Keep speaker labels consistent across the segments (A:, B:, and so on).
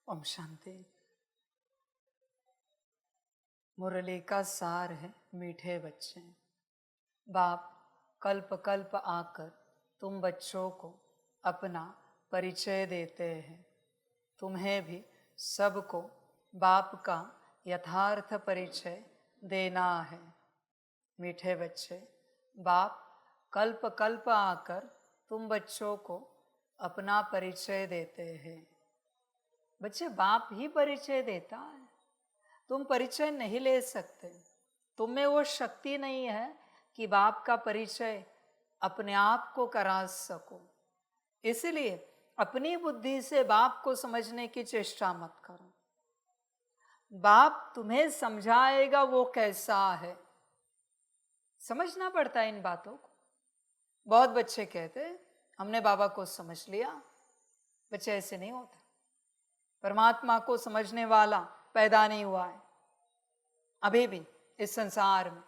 A: ओम शांति। मुरली का सार है मीठे बच्चे। बाप कल्प कल्प आकर तुम बच्चों को अपना परिचय देते हैं। तुम्हें भी सबको बाप का यथार्थ परिचय देना है। मीठे बच्चे, बाप कल्प कल्प आकर तुम बच्चों को अपना परिचय देते हैं। बच्चे, बाप ही परिचय देता है, तुम परिचय नहीं ले सकते। तुम में वो शक्ति नहीं है कि बाप का परिचय अपने आप को करा सको। इसलिए अपनी बुद्धि से बाप को समझने की चेष्टा मत करो। बाप तुम्हें समझाएगा वो कैसा है। समझना पड़ता है इन बातों को। बहुत बच्चे कहते हैं हमने बाबा को समझ लिया। बच्चे, ऐसे नहीं होता। परमात्मा को समझने वाला पैदा नहीं हुआ है अभी भी इस संसार में।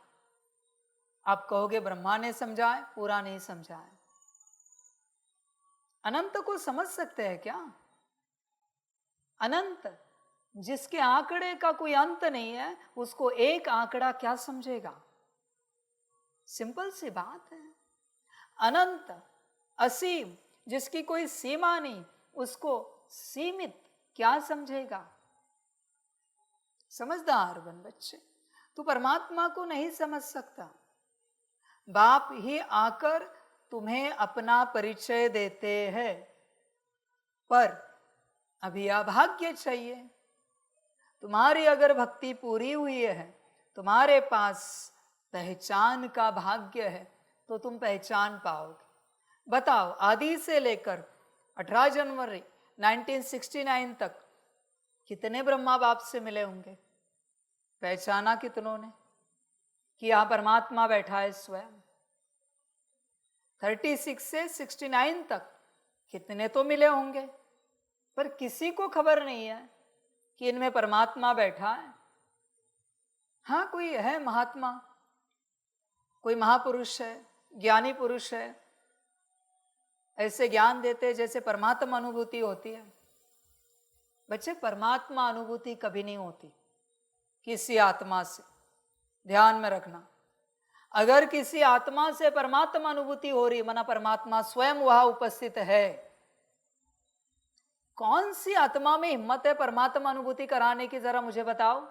A: आप कहोगे ब्रह्मा ने समझाए, पूरा नहीं समझाए। अनंत को समझ सकते हैं क्या? अनंत जिसके आंकड़े का कोई अंत नहीं है, उसको एक आंकड़ा क्या समझेगा? सिंपल सी बात है। अनंत असीम जिसकी कोई सीमा नहीं, उसको सीमित क्या समझेगा? समझदार बन बच्चे। तू परमात्मा को नहीं समझ सकता। बाप ही आकर तुम्हें अपना परिचय देते हैं, पर अभी अभाग्य चाहिए। तुम्हारी अगर भक्ति पूरी हुई है, तुम्हारे पास पहचान का भाग्य है, तो तुम पहचान पाओगे। बताओ, आदि से लेकर 18 जनवरी 1969 तक कितने ब्रह्मा बाप से मिले होंगे? पहचाना कितनों ने कि यहां परमात्मा बैठा है स्वयं? 36 से 69 तक कितने तो मिले होंगे, पर किसी को खबर नहीं है कि इनमें परमात्मा बैठा है। हाँ, कोई है महात्मा, कोई महापुरुष है, ज्ञानी पुरुष है, ऐसे ज्ञान देते जैसे परमात्मा अनुभूति होती है। बच्चे, परमात्मा अनुभूति कभी नहीं होती किसी आत्मा से। ध्यान में रखना। अगर किसी आत्मा से परमात्मा अनुभूति हो रही, माना परमात्मा स्वयं वहां उपस्थित है। कौन सी आत्मा में हिम्मत है परमात्मा अनुभूति कराने की? जरा मुझे बताओ।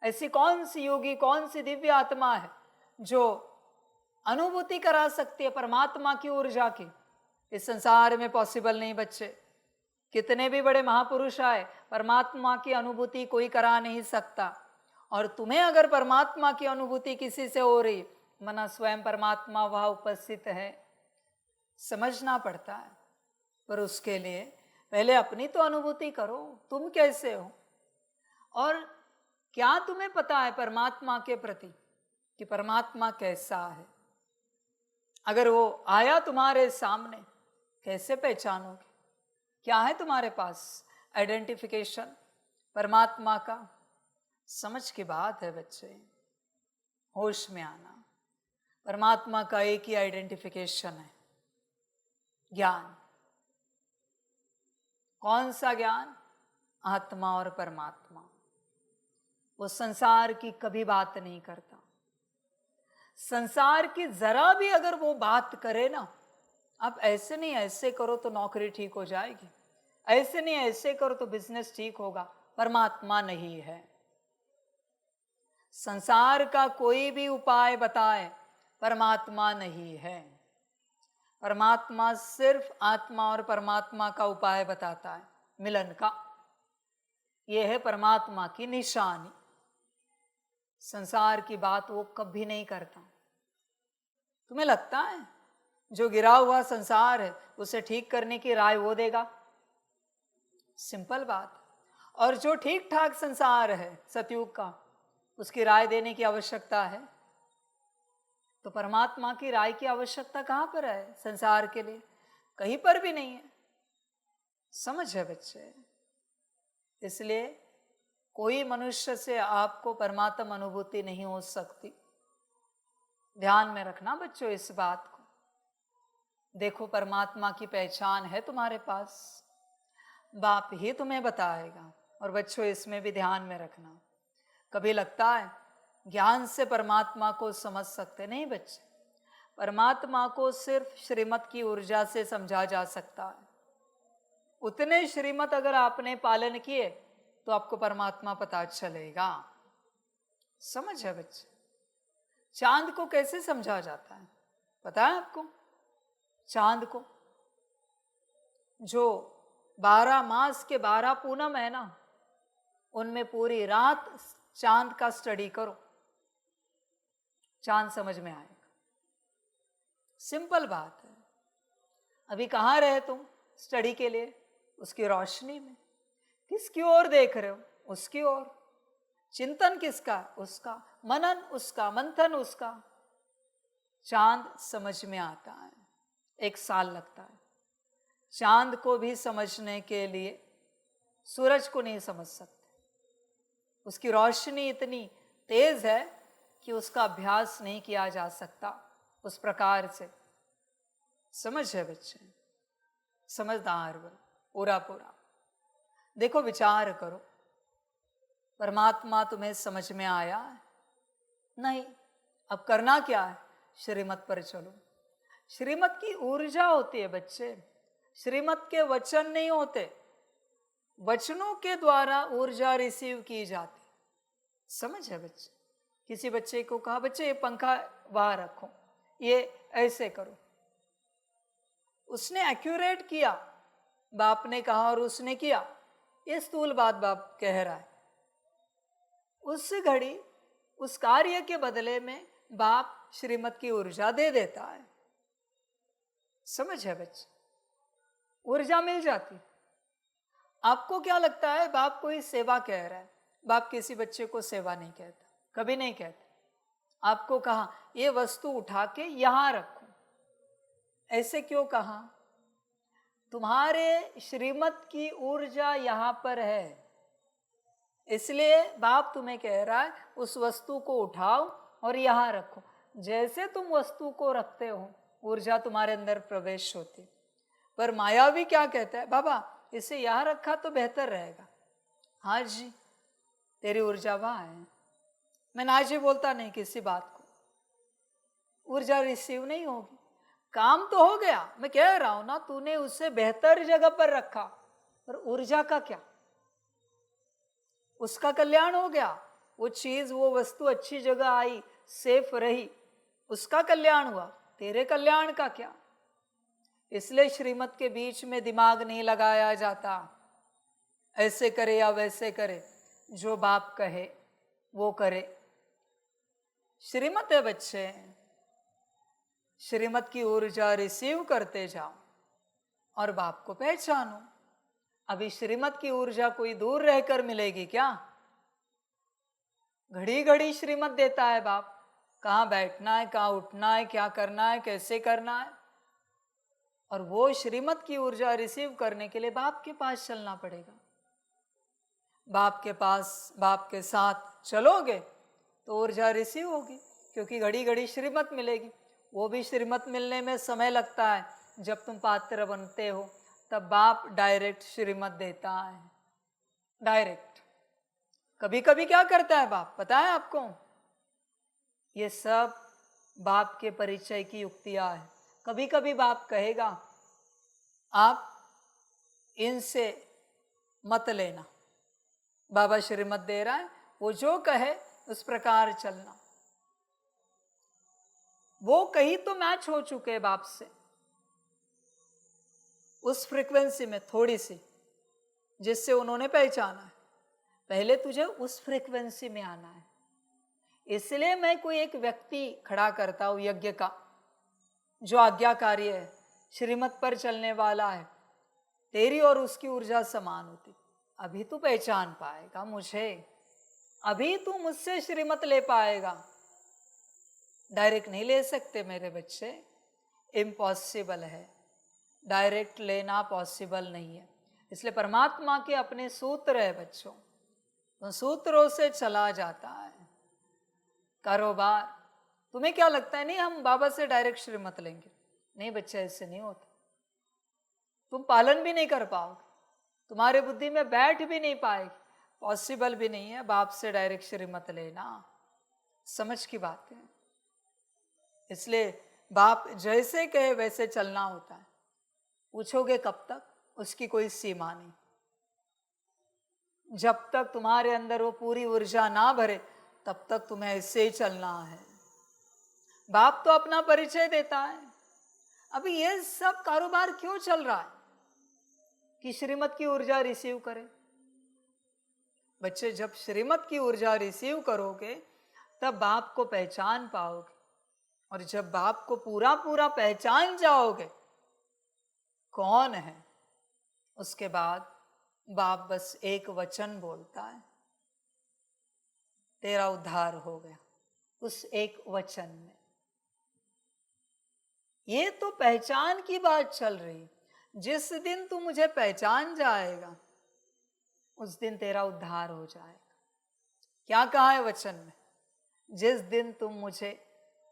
A: ऐसी कौन सी योगी, कौन सी दिव्य आत्मा है जो अनुभूति करा सकती है परमात्मा की ऊर्जा की? इस संसार में पॉसिबल नहीं बच्चे। कितने भी बड़े महापुरुष आए, परमात्मा की अनुभूति कोई करा नहीं सकता। और तुम्हें अगर परमात्मा की अनुभूति किसी से हो रही, मना स्वयं परमात्मा वहां उपस्थित है, समझना पड़ता है। पर उसके लिए पहले अपनी तो अनुभूति करो। तुम कैसे हो और क्या तुम्हें पता है परमात्मा के प्रति कि परमात्मा कैसा है? अगर वो आया तुम्हारे सामने, कैसे पहचानोगे? क्या है तुम्हारे पास आइडेंटिफिकेशन परमात्मा का? समझ की बात है बच्चे, होश में आना। परमात्मा का एक ही आइडेंटिफिकेशन है, ज्ञान। कौन सा ज्ञान? आत्मा और परमात्मा। वो संसार की कभी बात नहीं करता। संसार की जरा भी अगर वो बात करे ना, आप ऐसे नहीं ऐसे करो तो नौकरी ठीक हो जाएगी, ऐसे नहीं ऐसे करो तो बिजनेस ठीक होगा, परमात्मा नहीं है। संसार का कोई भी उपाय बताए, परमात्मा नहीं है। परमात्मा सिर्फ आत्मा और परमात्मा का उपाय बताता है, मिलन का। यह है परमात्मा की निशानी। संसार की बात वो कभी नहीं करता। तुम्हें लगता है जो गिरा हुआ संसार है उसे ठीक करने की राय वो देगा? सिंपल बात। और जो ठीक ठाक संसार है सतयुग का, उसकी राय देने की आवश्यकता है? तो परमात्मा की राय की आवश्यकता कहां पर है संसार के लिए? कहीं पर भी नहीं है। समझ है बच्चे? इसलिए कोई मनुष्य से आपको परमात्मा अनुभूति नहीं हो सकती। ध्यान में रखना बच्चों इस बात को। देखो, परमात्मा की पहचान है तुम्हारे पास। बाप ही तुम्हें बताएगा। और बच्चों इसमें भी ध्यान में रखना, कभी लगता है ज्ञान से परमात्मा को समझ सकते नहीं बच्चे, परमात्मा को सिर्फ श्रीमत की ऊर्जा से समझा जा सकता है। उतने श्रीमत अगर आपने पालन किए तो आपको परमात्मा पता चलेगा। समझ है बच्चे? चांद को कैसे समझा जाता है पता है आपको? चांद को जो 12 मास के 12 पूनम है ना, उनमें पूरी रात चांद का स्टडी करो, चांद समझ में आएगा। सिंपल बात है। अभी कहाँ रहे तुम स्टडी के लिए? उसकी रोशनी में। किसकी ओर देख रहे हो? उसकी ओर। चिंतन किसका? उसका। मनन उसका, मंथन उसका। चांद समझ में आता है, 1 साल लगता है। चांद को भी समझने के लिए सूरज को नहीं समझ सकते, उसकी रोशनी इतनी तेज है कि उसका अभ्यास नहीं किया जा सकता उस प्रकार से। समझ है बच्चे? समझदार बनो पूरा पूरा। देखो विचार करो, परमात्मा तुम्हें समझ में आया है? नहीं। अब करना क्या है? श्रीमत पर चलो। श्रीमत की ऊर्जा होती है बच्चे, श्रीमत के वचन नहीं होते, वचनों के द्वारा ऊर्जा रिसीव की जाती। समझ है बच्चे? किसी बच्चे को कहा बच्चे ये पंखा वहां रखो, ये ऐसे करो, उसने एक्यूरेट किया, बाप ने कहा और उसने किया, ये स्थूल बात बाप कह रहा है। उस घड़ी उस कार्य के बदले में बाप श्रीमत की ऊर्जा दे देता है। समझ है बच्चे? ऊर्जा मिल जाती। आपको क्या लगता है बाप कोई सेवा कह रहा है? बाप किसी बच्चे को सेवा नहीं कहता, कभी नहीं कहता। आपको कहा ये वस्तु उठा के यहां रखो, ऐसे क्यों कहा? तुम्हारे श्रीमत की ऊर्जा यहां पर है, इसलिए बाप तुम्हें कह रहा है उस वस्तु को उठाओ और यहां रखो। जैसे तुम वस्तु को रखते हो ऊर्जा तुम्हारे अंदर प्रवेश होती। पर मायावी क्या कहता है? बाबा इसे यहां रखा तो बेहतर रहेगा। हाँ जी, तेरी ऊर्जा वहां है, मैं ना जी बोलता नहीं किसी बात को, ऊर्जा रिसीव नहीं होगी। काम तो हो गया, मैं कह रहा हूं ना, तूने उसे बेहतर जगह पर रखा, पर ऊर्जा का क्या? उसका कल्याण हो गया, वो चीज वो वस्तु अच्छी जगह आई, सेफ रही, उसका कल्याण हुआ, तेरे कल्याण का क्या? इसलिए श्रीमत के बीच में दिमाग नहीं लगाया जाता, ऐसे करे या वैसे करे, जो बाप कहे वो करे। श्रीमत है बच्चे, श्रीमत की ऊर्जा रिसीव करते जाओ और बाप को पहचानो। अभी श्रीमत की ऊर्जा कोई दूर रहकर मिलेगी क्या? घड़ी घड़ी श्रीमत देता है बाप, कहाँ बैठना है, कहाँ उठना है, क्या करना है, कैसे करना है। और वो श्रीमत की ऊर्जा रिसीव करने के लिए बाप के पास चलना पड़ेगा। बाप के पास, बाप के साथ चलोगे तो ऊर्जा रिसीव होगी, क्योंकि घड़ी घड़ी श्रीमत मिलेगी। वो भी श्रीमत मिलने में समय लगता है, जब तुम पात्र बनते हो तब बाप डायरेक्ट श्रीमत देता है, डायरेक्ट। कभी कभी क्या करता है बाप पता है आपको? ये सब बाप के परिचय की युक्तियां है। कभी कभी बाप कहेगा आप इनसे मत लेना, बाबा श्रीमत दे रहा है, वो जो कहे उस प्रकार चलना। वो कहीं तो मैच हो चुके बाप से उस फ्रीक्वेंसी में थोड़ी सी, जिससे उन्होंने पहचाना है। पहले तुझे उस फ्रीक्वेंसी में आना है। इसलिए मैं कोई एक व्यक्ति खड़ा करता हूं यज्ञ का, जो आज्ञाकारी है, श्रीमत पर चलने वाला है, तेरी और उसकी ऊर्जा समान होती। अभी तू पहचान पाएगा मुझे, अभी तू मुझसे श्रीमत ले पाएगा। डायरेक्ट नहीं ले सकते मेरे बच्चे, इम्पॉसिबल है, डायरेक्ट लेना पॉसिबल नहीं है। इसलिए परमात्मा के अपने सूत्र है बच्चों, तो सूत्रों से चला जाता है कारोबार। तुम्हें क्या लगता है नहीं हम बाबा से डायरेक्ट श्रीमत लेंगे? नहीं बच्चे, ऐसे नहीं होता, तुम पालन भी नहीं कर पाओगे। तुम्हारे बुद्धि में बैठ भी नहीं पाएगी, पॉसिबल भी नहीं है बाप से डायरेक्ट श्रीमत लेना। समझ की बात है। इसलिए बाप जैसे कहे वैसे चलना होता है। पूछोगे कब तक, उसकी कोई सीमा नहीं। जब तक तुम्हारे अंदर वो पूरी ऊर्जा ना भरे तब तक तुम्हें ऐसे ही चलना है। बाप तो अपना परिचय देता है। अभी ये सब कारोबार क्यों चल रहा है कि श्रीमत की ऊर्जा रिसीव करें? बच्चे, जब श्रीमत की ऊर्जा रिसीव करोगे तब बाप को पहचान पाओगे, और जब बाप को पूरा पूरा पहचान जाओगे कौन है, उसके बाद बाप बस एक वचन बोलता है, तेरा उद्धार हो गया। उस एक वचन में ये तो पहचान की बात चल रही। जिस दिन तू मुझे पहचान जाएगा उस दिन तेरा उद्धार हो जाएगा। क्या कहा है वचन में? जिस दिन तुम मुझे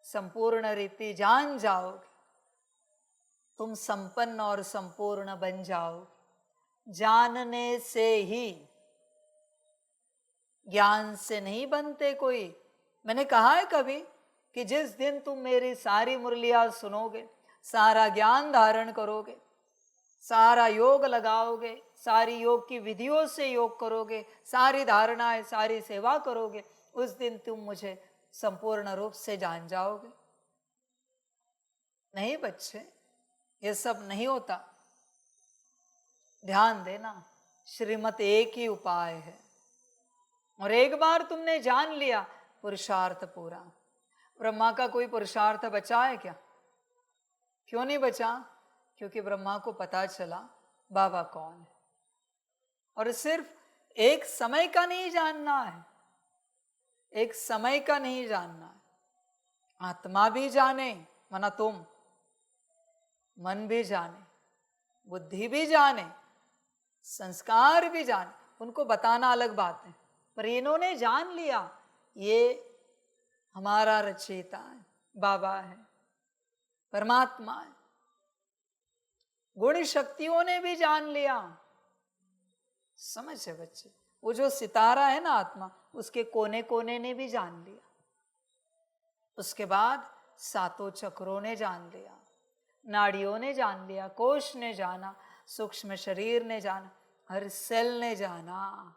A: संपूर्ण रीति जान जाओगे, तुम संपन्न और संपूर्ण बन जाओगे। जानने से ही, ज्ञान से नहीं बनते कोई। मैंने कहा है कभी कि जिस दिन तुम मेरी सारी मुरलियां सुनोगे, सारा ज्ञान धारण करोगे, सारा योग लगाओगे, सारी योग की विधियों से योग करोगे, सारी धारणाएं, सारी सेवा करोगे, उस दिन तुम मुझे संपूर्ण रूप से जान जाओगे। नहीं बच्चे, ये सब नहीं होता। ध्यान देना, श्रीमत एक ही उपाय है, और एक बार तुमने जान लिया पुरुषार्थ पूरा। ब्रह्मा का कोई पुरुषार्थ बचा है क्या? क्यों नहीं बचा? क्योंकि ब्रह्मा को पता चला बाबा कौन है। और सिर्फ एक समय का नहीं जानना है, एक समय का नहीं जानना है, आत्मा भी जाने, माना तुम, मन भी जाने, बुद्धि भी जाने, संस्कार भी जाने। उनको बताना अलग बात है, पर इन्होंने जान लिया ये हमारा रचयिता है, बाबा है, परमात्मा है। गुण शक्तियों ने भी जान लिया। समझ है बच्चे? वो जो सितारा है ना आत्मा, उसके कोने कोने ने भी जान लिया। उसके बाद सातों चक्रों ने जान लिया, नाड़ियों ने जान लिया, कोश ने जाना, सूक्ष्म शरीर ने जाना, हर सेल ने जाना।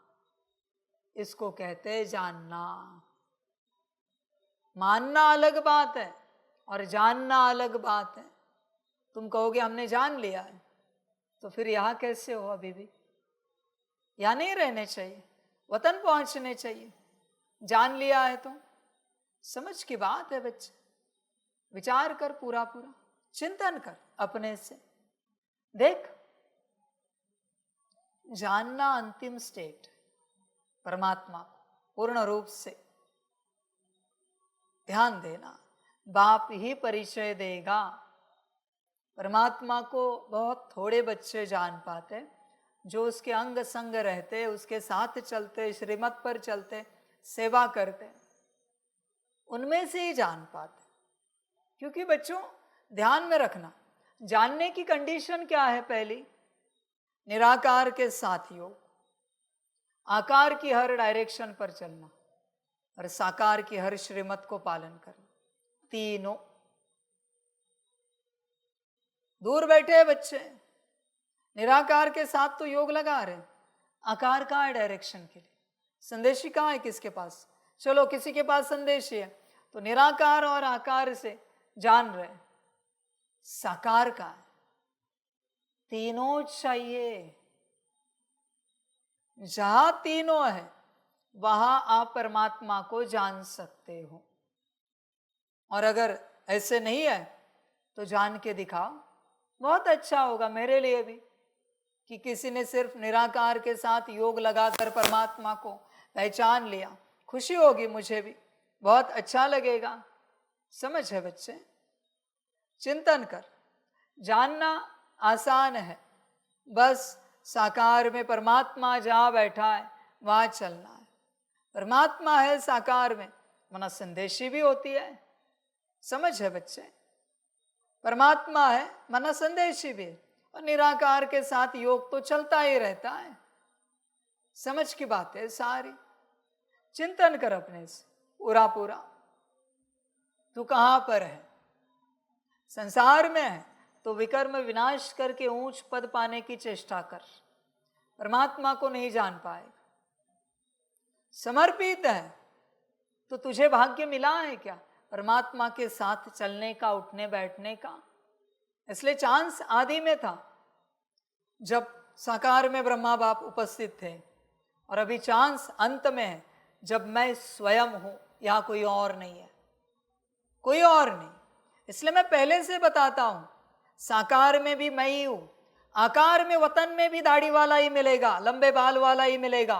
A: इसको कहते हैं जानना। मानना अलग बात है और जानना अलग बात है। तुम कहोगे हमने जान लिया है, तो फिर यहां कैसे हो? अभी भी यहां नहीं रहने चाहिए, वतन पहुंचने चाहिए। जान लिया है तो समझ की बात है बच्चे। विचार कर, पूरा पूरा चिंतन कर अपने से। देख, जानना अंतिम स्टेट, परमात्मा पूर्ण रूप से। ध्यान देना, बाप ही परिचय देगा। परमात्मा को बहुत थोड़े बच्चे जान पाते, जो उसके अंग संग रहते, उसके साथ चलते, श्रीमत पर चलते, सेवा करते, उनमें से ही जान पाते। क्योंकि बच्चों ध्यान में रखना, जानने की कंडीशन क्या है? पहली, निराकार के साथ योग, आकार की हर डायरेक्शन पर चलना और साकार की हर श्रीमत को पालन करना। तीनों। दूर बैठे बच्चे निराकार के साथ तो योग लगा रहे, आकार कहाँ है डायरेक्शन के लिए? संदेशी कहाँ है किसके पास? चलो किसी के पास संदेशी है तो निराकार और आकार से जान रहे, साकार का है। तीनों चाहिए। जहां तीनों है वहां आप परमात्मा को जान सकते हो। और अगर ऐसे नहीं है तो जान के दिखाओ, बहुत अच्छा होगा मेरे लिए भी कि किसी ने सिर्फ निराकार के साथ योग लगाकर परमात्मा को पहचान लिया। खुशी होगी, मुझे भी बहुत अच्छा लगेगा। समझ है बच्चे? चिंतन कर। जानना आसान है, बस साकार में परमात्मा जहां बैठा है वहां चलना है। परमात्मा है साकार में, मना संदेशी भी होती है। समझ है बच्चे? परमात्मा है मना संदेशी भी है, और निराकार के साथ योग तो चलता ही रहता है। समझ की बात है सारी। चिंतन कर अपने से पूरा पूरा, तू कहां पर है? संसार में है तो विकर्म विनाश करके ऊंच पद पाने की चेष्टा कर, परमात्मा को नहीं जान पाएगा। समर्पित है तो तुझे भाग्य मिला है क्या परमात्मा के साथ चलने का, उठने बैठने का? इसलिए चांस आदि में था जब साकार में ब्रह्मा बाप उपस्थित थे, और अभी चांस अंत में है जब मैं स्वयं हूं, यहां कोई और नहीं है, कोई और नहीं। इसलिए मैं पहले से बताता हूं, साकार में भी मैं ही हूं, आकार में वतन में भी दाढ़ी वाला ही मिलेगा, लंबे बाल वाला ही मिलेगा,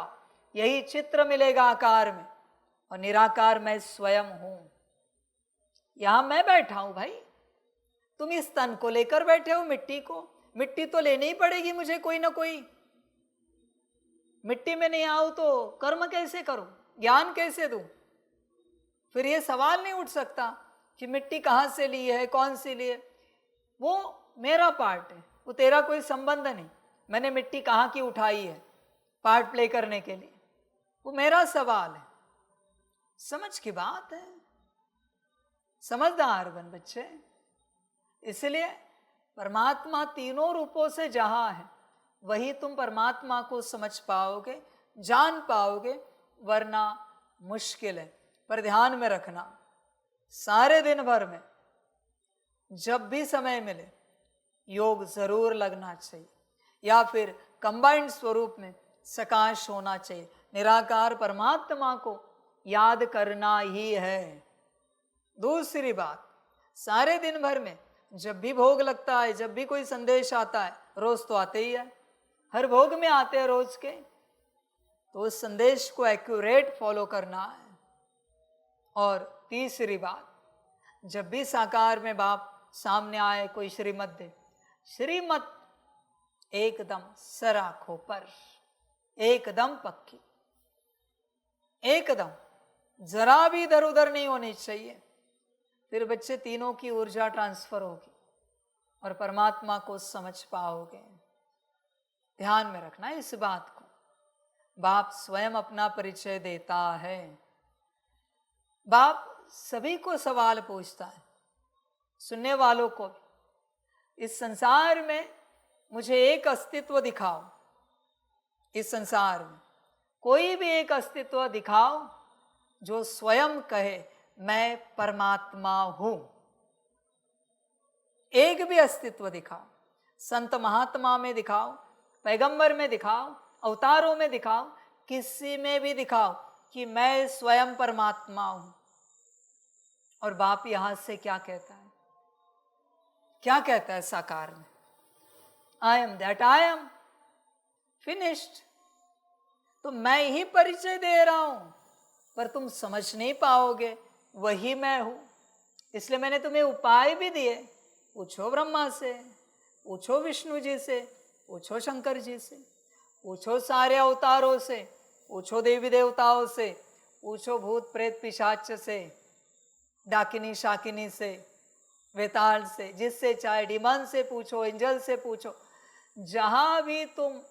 A: यही चित्र मिलेगा आकार में, और निराकार मैं स्वयं हूं। यहां मैं बैठा हूं भाई, तुम इस तन को लेकर बैठे हो, मिट्टी को, मिट्टी तो लेनी ही पड़ेगी मुझे कोई ना कोई। मिट्टी में नहीं आऊं तो कर्म कैसे करूं, ज्ञान कैसे दूं? फिर ये सवाल नहीं उठ सकता कि मिट्टी कहां से ली है, कौन सी ली है। वो मेरा पार्ट है, वो तेरा कोई संबंध नहीं। मैंने मिट्टी कहां की उठाई है पार्ट प्ले करने के लिए, वो मेरा सवाल है। समझ की बात है, समझदार बन बच्चे। इसलिए परमात्मा तीनों रूपों से जहां है वही तुम परमात्मा को समझ पाओगे, जान पाओगे, वरना मुश्किल है। पर ध्यान में रखना, सारे दिन भर में जब भी समय मिले योग जरूर लगना चाहिए, या फिर कंबाइंड स्वरूप में सकाश होना चाहिए। निराकार परमात्मा को याद करना ही है। दूसरी बात, सारे दिन भर में जब भी भोग लगता है, जब भी कोई संदेश आता है, रोज तो आते ही है, हर भोग में आते हैं रोज के, तो उस संदेश को एक्यूरेट फॉलो करना है। और तीसरी बात, जब भी साकार में बाप सामने आए, कोई श्रीमत दे, श्रीमत एकदम सराखों पर, एकदम पक्की, एकदम जरा भी इधर उधर नहीं होनी चाहिए। फिर बच्चे तीनों की ऊर्जा ट्रांसफर होगी और परमात्मा को समझ पाओगे। ध्यान में रखना इस बात को। बाप स्वयं अपना परिचय देता है। बाप सभी को सवाल पूछता है, सुनने वालों को भी। इस संसार में मुझे एक अस्तित्व दिखाओ, इस संसार में कोई भी एक अस्तित्व दिखाओ जो स्वयं कहे मैं परमात्मा हूं। एक भी अस्तित्व दिखाओ, संत महात्मा में दिखाओ, पैगंबर में दिखाओ, अवतारों में दिखाओ, किसी में भी दिखाओ कि मैं स्वयं परमात्मा हूं। और बाप यहां से क्या कहता है, क्या कहता है साकार में? I am that I am, finished. तो मैं ही परिचय दे रहा हूं, पर तुम समझ नहीं पाओगे वही मैं हूं। इसलिए मैंने तुम्हें उपाय भी दिए। पूछो ब्रह्मा से, पूछो विष्णु जी से, पूछो शंकर जी से, पूछो सारे अवतारों से, पूछो देवी देवताओं से, पूछो भूत प्रेत पिशाच से, डाकिनी शाकिनी से, वेताल से, जिससे चाहे, डिमन से पूछो, एंजल से पूछो। जहां भी तुम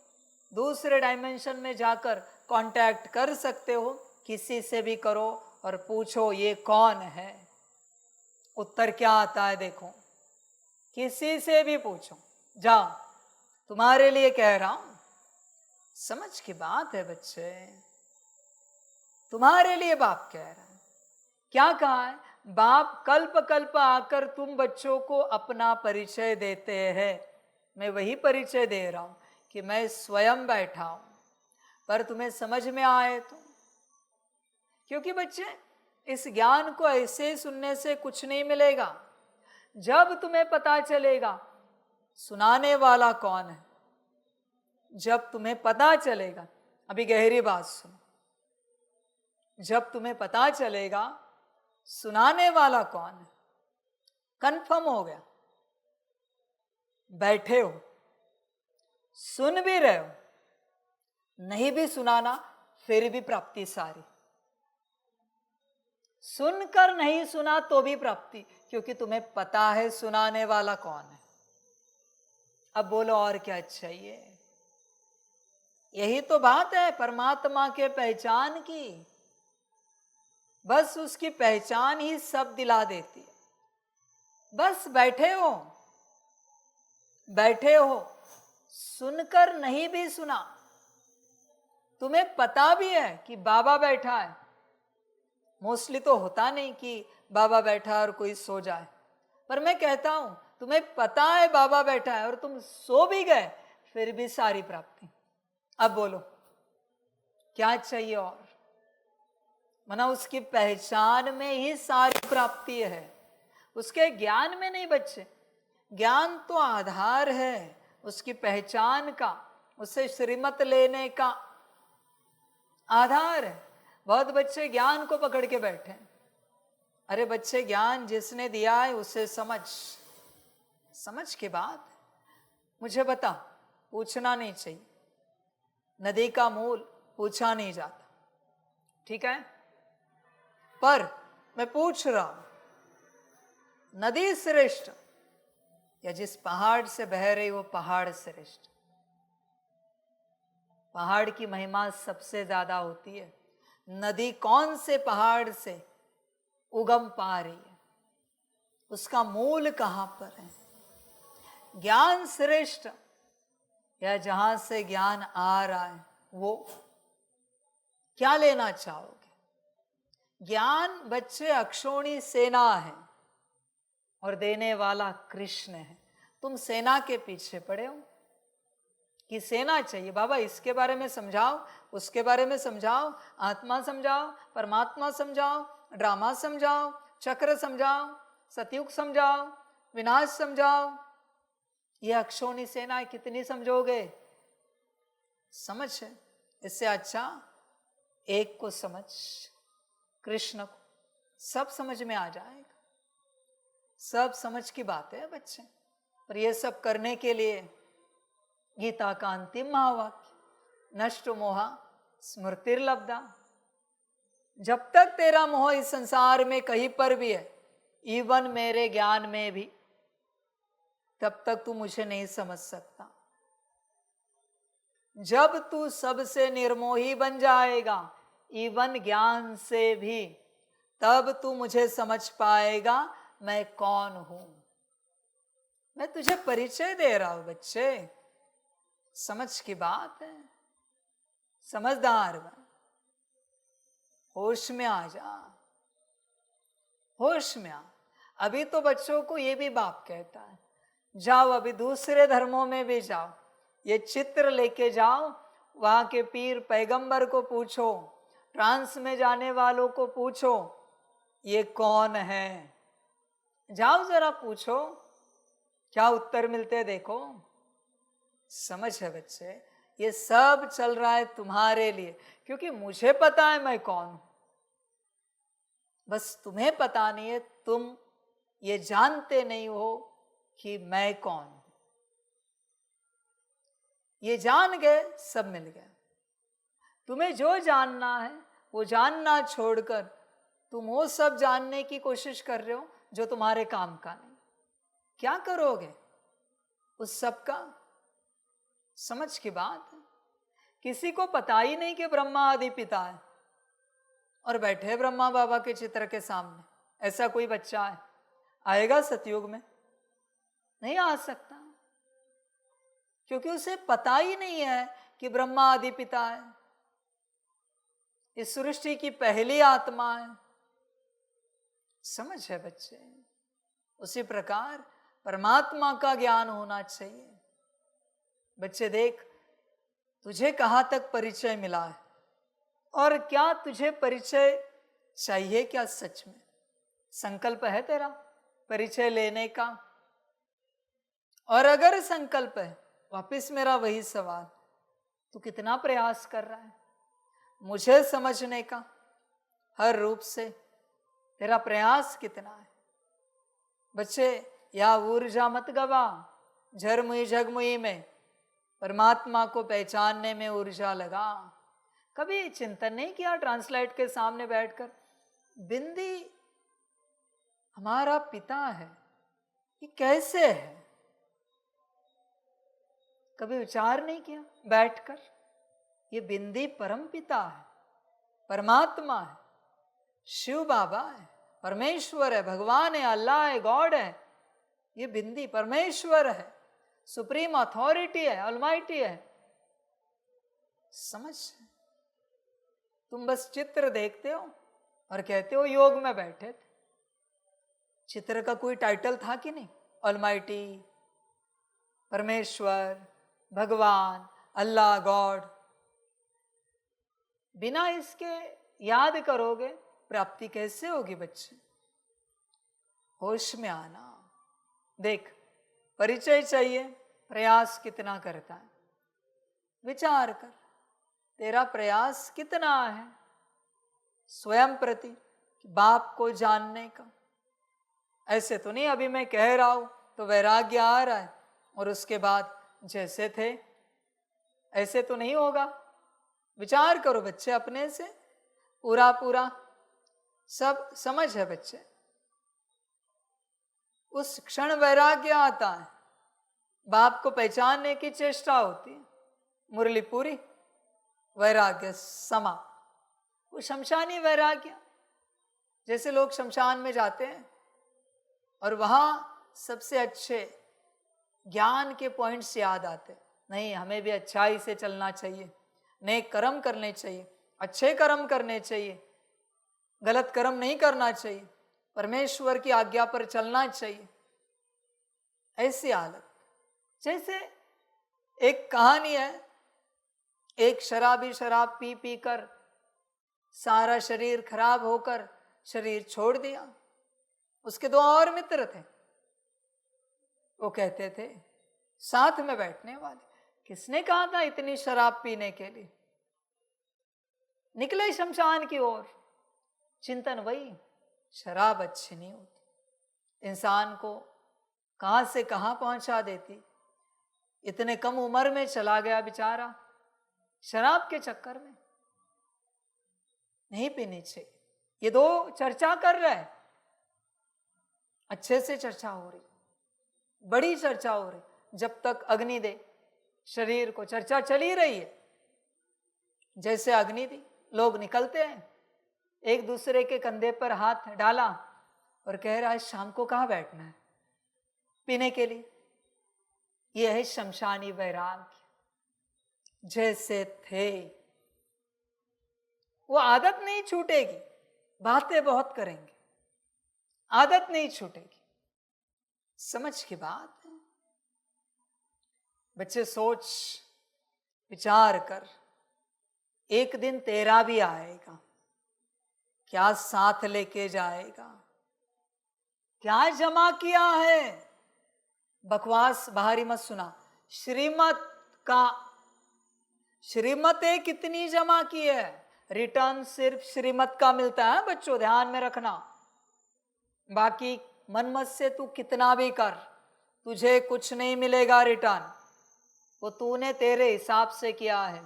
A: दूसरे डायमेंशन में जाकर कांटेक्ट कर सकते हो, किसी से भी करो और पूछो ये कौन है। उत्तर क्या आता है देखो, किसी से भी पूछो, जाओ, तुम्हारे लिए कह रहा हूं। समझ की बात है बच्चे, तुम्हारे लिए बाप कह रहा है। क्या कहा है बाप? कल्प कल्प आकर तुम बच्चों को अपना परिचय देते हैं। मैं वही परिचय दे रहा हूं कि मैं स्वयं बैठा हूं, पर तुम्हें समझ में आए तो। क्योंकि बच्चे, इस ज्ञान को ऐसे सुनने से कुछ नहीं मिलेगा। जब तुम्हें पता चलेगा सुनाने वाला कौन है, जब तुम्हें पता चलेगा, अभी गहरी बात सुनो, जब तुम्हें पता चलेगा सुनाने वाला कौन है, कंफर्म हो गया, बैठे हो, सुन भी रहे हो, नहीं भी सुनाना फिर भी प्राप्ति सारी। सुनकर नहीं सुना तो भी प्राप्ति, क्योंकि तुम्हें पता है सुनाने वाला कौन है। अब बोलो और क्या चाहिए? यही तो बात है परमात्मा के पहचान की। बस उसकी पहचान ही सब दिला देती है। बस बैठे हो, सुनकर नहीं भी सुना, तुम्हें पता भी है कि बाबा बैठा है। मोस्टली तो होता नहीं कि बाबा बैठा है और कोई सो जाए, पर मैं कहता हूं तुम्हें पता है बाबा बैठा है और तुम सो भी गए, फिर भी सारी प्राप्ति। अब बोलो क्या चाहिए और? माना उसकी पहचान में ही सारी प्राप्ति है, उसके ज्ञान में नहीं बच्चे। ज्ञान तो आधार है उसकी पहचान का, उससे श्रीमत लेने का आधार है। बहुत बच्चे ज्ञान को पकड़ के बैठे। अरे बच्चे, ज्ञान जिसने दिया है उसे समझ के बाद मुझे बता। पूछना नहीं चाहिए, नदी का मूल पूछा नहीं जाता, ठीक है? पर मैं पूछ रहा हूं, नदी श्रेष्ठ या जिस पहाड़ से बह रही वो पहाड़ श्रेष्ठ? पहाड़ की महिमा सबसे ज्यादा होती है। नदी कौन से पहाड़ से उगम पा रही है, उसका मूल कहां पर है? ज्ञान श्रेष्ठ या जहां से ज्ञान आ रहा है वो? क्या लेना चाहोगे? ज्ञान बच्चे अक्षोणी सेना है और देने वाला कृष्ण है। तुम सेना के पीछे पड़े हो कि सेना चाहिए। बाबा इसके बारे में समझाओ, उसके बारे में समझाओ, आत्मा समझाओ, परमात्मा समझाओ, ड्रामा समझाओ, चक्र समझाओ, सतयुग समझाओ, विनाश समझाओ। ये अक्षोणी सेना कितनी समझोगे? समझ है। इससे अच्छा एक को समझ, कृष्ण को, सब समझ में आ जाएगा। सब समझ की बात है बच्चे। पर ये सब करने के लिए गीता का अंतिम महावाक्य, नष्ट मोहा स्मृतिर्लब्धा। जब तक तेरा मोह इस संसार में कहीं पर भी है, इवन मेरे ज्ञान में भी, तब तक तू मुझे नहीं समझ सकता। जब तू सबसे निर्मोही बन जाएगा, इवन ज्ञान से भी, तब तू मुझे समझ पाएगा मैं कौन हूं। मैं तुझे परिचय दे रहा हूं बच्चे, समझ की बात है। समझदार बन, होश में आ जा, होश में आ। अभी तो बच्चों को ये भी बाप कहता है, जाओ अभी दूसरे धर्मों में भी जाओ, ये चित्र लेके जाओ, वहां के पीर पैगंबर को पूछो, ट्रांस में जाने वालों को पूछो ये कौन है। जाओ जरा पूछो, क्या उत्तर मिलते देखो। समझ है बच्चे, ये सब चल रहा है तुम्हारे लिए, क्योंकि मुझे पता है मैं कौन हूं। बस तुम्हें पता नहीं है, तुम ये जानते नहीं हो कि मैं कौन हूं। ये जान गए सब मिल गया। तुम्हें जो जानना है वो जानना छोड़कर तुम वो सब जानने की कोशिश कर रहे हो जो तुम्हारे काम का नहीं। क्या करोगे उस सब का? समझ की बात है। किसी को पता ही नहीं कि ब्रह्मा आदि पिता है, और बैठे ब्रह्मा बाबा के चित्र के सामने। ऐसा कोई बच्चा है आएगा सतयुग में? नहीं आ सकता, क्योंकि उसे पता ही नहीं है कि ब्रह्मा आदि पिता है, इस सृष्टि की पहली आत्मा है। समझ है बच्चे? उसी प्रकार परमात्मा का ज्ञान होना चाहिए। बच्चे देख, तुझे कहां तक परिचय मिला है, और क्या तुझे परिचय चाहिए? क्या सच में संकल्प है तेरा परिचय लेने का? और अगर संकल्प है, वापिस मेरा वही सवाल, तू कितना प्रयास कर रहा है मुझे समझने का? हर रूप से तेरा प्रयास कितना है? बच्चे, या ऊर्जा मत गवा झरमुई झगमुई में, परमात्मा को पहचानने में ऊर्जा लगा। कभी चिंतन नहीं किया ट्रांसलाइट के सामने बैठकर, बिंदी हमारा पिता है, ये कैसे है? कभी विचार नहीं किया बैठकर? ये बिंदी परम पिता है, परमात्मा है, शिव बाबा है, परमेश्वर है, भगवान है, अल्लाह है, गॉड है। ये बिंदी परमेश्वर है, सुप्रीम अथॉरिटी है, ऑलमाइटी है। समझ? तुम बस चित्र देखते हो और कहते हो योग में बैठे थे। चित्र का कोई टाइटल था कि नहीं? ऑलमाइटी, परमेश्वर, भगवान, अल्लाह, गॉड। बिना इसके याद करोगे प्राप्ति कैसे होगी बच्चे? होश में आना। देख, परिचय चाहिए, प्रयास कितना करता है? विचार कर, तेरा प्रयास कितना है स्वयं प्रति, बाप को जानने का? ऐसे तो नहीं अभी मैं कह रहा हूं तो वैराग्य आ रहा है और उसके बाद जैसे थे ऐसे तो नहीं होगा। विचार करो बच्चे, अपने से पूरा पूरा सब समझ है बच्चे। उस क्षण वैराग्य आता है, बाप को पहचानने की चेष्टा होती है, मुरली पूरी, वैराग्य समा। वो शमशानी वैराग्य, जैसे लोग शमशान में जाते हैं और वहां सबसे अच्छे ज्ञान के पॉइंट्स याद आते। नहीं, हमें भी अच्छाई से चलना चाहिए, नेक कर्म करने चाहिए, अच्छे कर्म करने चाहिए, गलत कर्म नहीं करना चाहिए, परमेश्वर की आज्ञा पर चलना चाहिए। ऐसी हालत। जैसे एक कहानी है, एक शराबी शराब पी पी कर सारा शरीर खराब होकर शरीर छोड़ दिया। उसके दो और मित्र थे, वो कहते थे साथ में बैठने वाले, किसने कहा था इतनी शराब पीने के लिए? निकले शमशान की ओर। चिंतन वही, शराब अच्छी नहीं होती, इंसान को कहां से कहां पहुंचा देती। इतने कम उम्र में चला गया बेचारा शराब के चक्कर में। नहीं पीनी चाहिए। ये दो चर्चा कर रहे हैं, अच्छे से चर्चा हो रही, बड़ी चर्चा हो रही। जब तक अग्नि दे शरीर को चर्चा चली रही है। जैसे अग्नि दी, लोग निकलते हैं, एक दूसरे के कंधे पर हाथ डाला और कह रहा है शाम को कहाँ बैठना है पीने के लिए। यह है शमशानी वैराग्य। जैसे थे वो आदत नहीं छूटेगी, बातें बहुत करेंगे, आदत नहीं छूटेगी। समझ की बात है बच्चे। सोच विचार कर, एक दिन तेरा भी आएगा, क्या साथ लेके जाएगा, क्या जमा किया है। बकवास बाहरी मत सुना। श्रीमत का, श्रीमतें कितनी जमा की है, रिटर्न सिर्फ श्रीमत का मिलता है बच्चों, ध्यान में रखना। बाकी मनमत से तू कितना भी कर, तुझे कुछ नहीं मिलेगा रिटर्न। वो तूने तेरे हिसाब से किया है।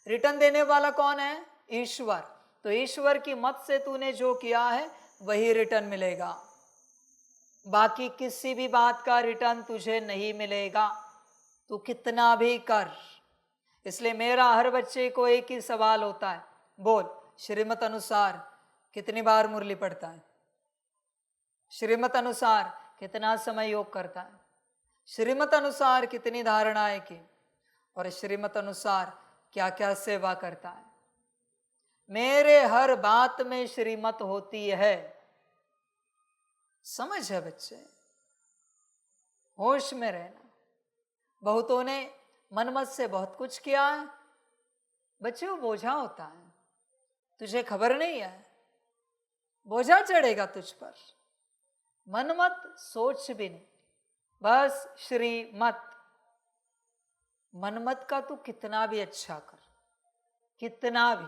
A: रिटर्न देने वाला कौन है? ईश्वर। तो ईश्वर की मत से तूने जो किया है वही रिटर्न मिलेगा। बाकी किसी भी बात का रिटर्न तुझे नहीं मिलेगा, तू कितना भी कर। इसलिए मेरा हर बच्चे को एक ही सवाल होता है, बोल श्रीमत अनुसार कितनी बार मुरली पढ़ता है? श्रीमत अनुसार कितना समय योग करता है? श्रीमत अनुसार कितनी धारणाएं की? और श्रीमत अनुसार क्या क्या सेवा करता है? मेरे हर बात में श्रीमत होती है। समझ है बच्चे? होश में रहना। बहुतों ने मनमत से बहुत कुछ किया है बच्चे, वो बोझा होता है, तुझे खबर नहीं है, बोझा चढ़ेगा तुझ पर। मनमत सोच भी नहीं, बस श्रीमत। मनमत का तू कितना भी अच्छा कर, कितना भी,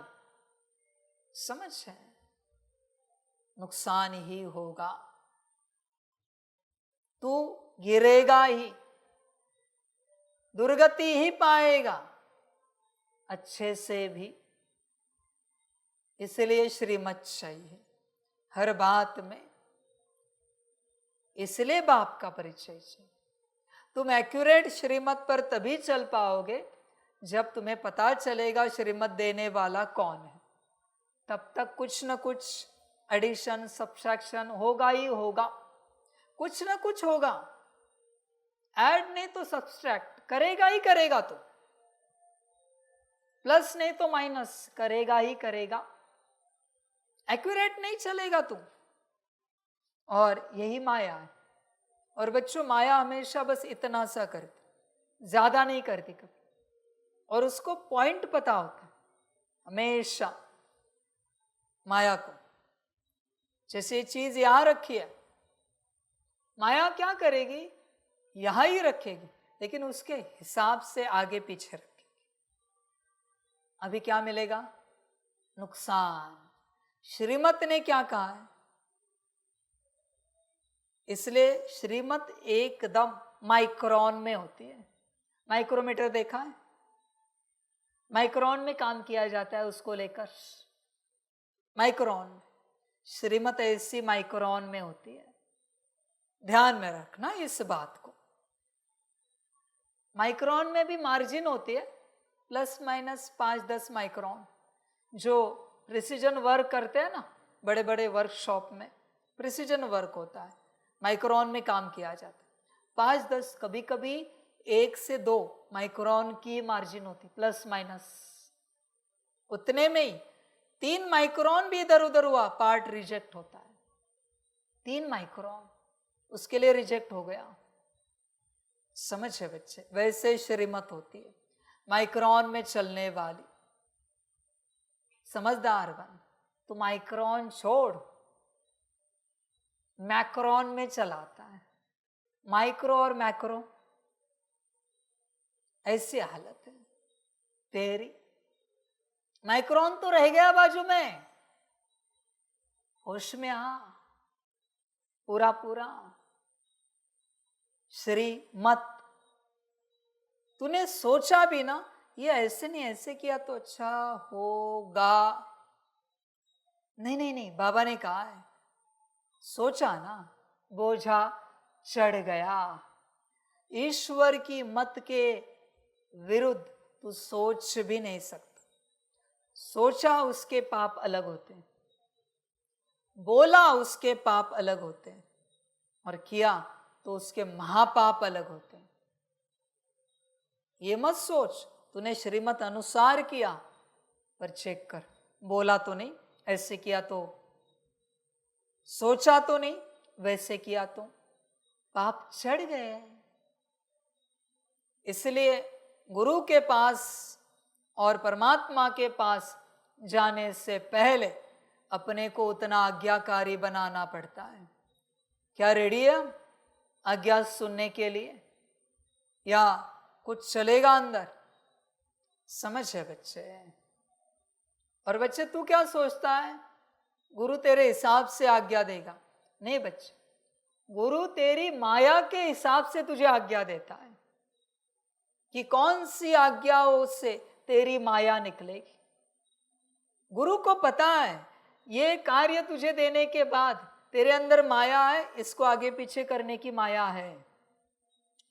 A: समझ है, नुकसान ही होगा। तू गिरेगा ही, दुर्गति ही पाएगा, अच्छे से भी। इसलिए श्रीमत चाहिए हर बात में। इसलिए बाप का परिचय चाहिए। तुम एक्यूरेट श्रीमत पर तभी चल पाओगे जब तुम्हें पता चलेगा श्रीमत देने वाला कौन है। तब तक कुछ न कुछ एडिशन सब्ट्रैक्शन होगा ही होगा, कुछ न कुछ होगा। ऐड नहीं तो सब्सट्रैक्ट करेगा ही करेगा, तो प्लस नहीं तो माइनस करेगा ही करेगा। एक्यूरेट नहीं चलेगा तू। और यही माया है। और बच्चों, माया हमेशा बस इतना सा करती, ज्यादा नहीं करती कभी। और उसको पॉइंट पता होता है हमेशा माया को। जैसे ये चीज यहां रखी है, माया क्या करेगी, यहां ही रखेगी, लेकिन उसके हिसाब से आगे पीछे रखेगी। अभी क्या मिलेगा? नुकसान। श्रीमत ने क्या कहा है? इसलिए श्रीमत एकदम माइक्रोन में होती है। माइक्रोमीटर देखा है? माइक्रोन में काम किया जाता है उसको लेकर। माइक्रोन, श्रीमत ऐसी माइक्रोन में होती है। ध्यान में रखना इस बात को। माइक्रोन में भी मार्जिन होती है, प्लस माइनस 5-10 माइक्रोन। जो प्रिसीजन वर्क करते हैं ना, बड़े बड़े वर्कशॉप में प्रिसीजन वर्क होता है, माइक्रोन में काम किया जाता है। 5-10, कभी कभी 1 से 2 माइक्रोन की मार्जिन होती, प्लस माइनस उतने में ही। 3 माइक्रोन भी इधर उधर हुआ, पार्ट रिजेक्ट होता है। 3 माइक्रोन, उसके लिए रिजेक्ट हो गया। समझे बच्चे? वैसे श्रीमत होती है, माइक्रोन में चलने वाली। समझदार बन, तो माइक्रोन छोड़, मैक्रोन में चलाता है। माइक्रो और मैक्रो ऐसी हालत है तेरी। माइक्रोन तो रह गया बाजू में, होश में आ पूरा पूरा। श्रीमत तूने सोचा भी ना, ये ऐसे नहीं, ऐसे किया तो अच्छा होगा। नहीं नहीं नहीं, बाबा ने कहा है। सोचा ना, बोझा चढ़ गया। ईश्वर की मत के विरुद्ध तू सोच भी नहीं सकता। सोचा उसके पाप अलग होते हैं, बोला उसके पाप अलग होते हैं, और किया तो उसके महापाप अलग होते हैं। ये मत सोच तूने श्रीमत अनुसार किया, पर चेक कर, बोला तो नहीं, ऐसे किया तो, सोचा तो नहीं, वैसे किया तो पाप चढ़ गए। इसलिए गुरु के पास और परमात्मा के पास जाने से पहले अपने को उतना आज्ञाकारी बनाना पड़ता है। क्या रेडी है आज्ञा सुनने के लिए, या कुछ चलेगा अंदर? समझे बच्चे? और बच्चे, तू क्या सोचता है गुरु तेरे हिसाब से आज्ञा देगा? नहीं बच्चे, गुरु तेरी माया के हिसाब से तुझे आज्ञा देता है कि कौन सी आज्ञाओं से तेरी माया निकलेगी। गुरु को पता है ये कार्य तुझे देने के बाद तेरे अंदर माया है, इसको आगे पीछे करने की माया है,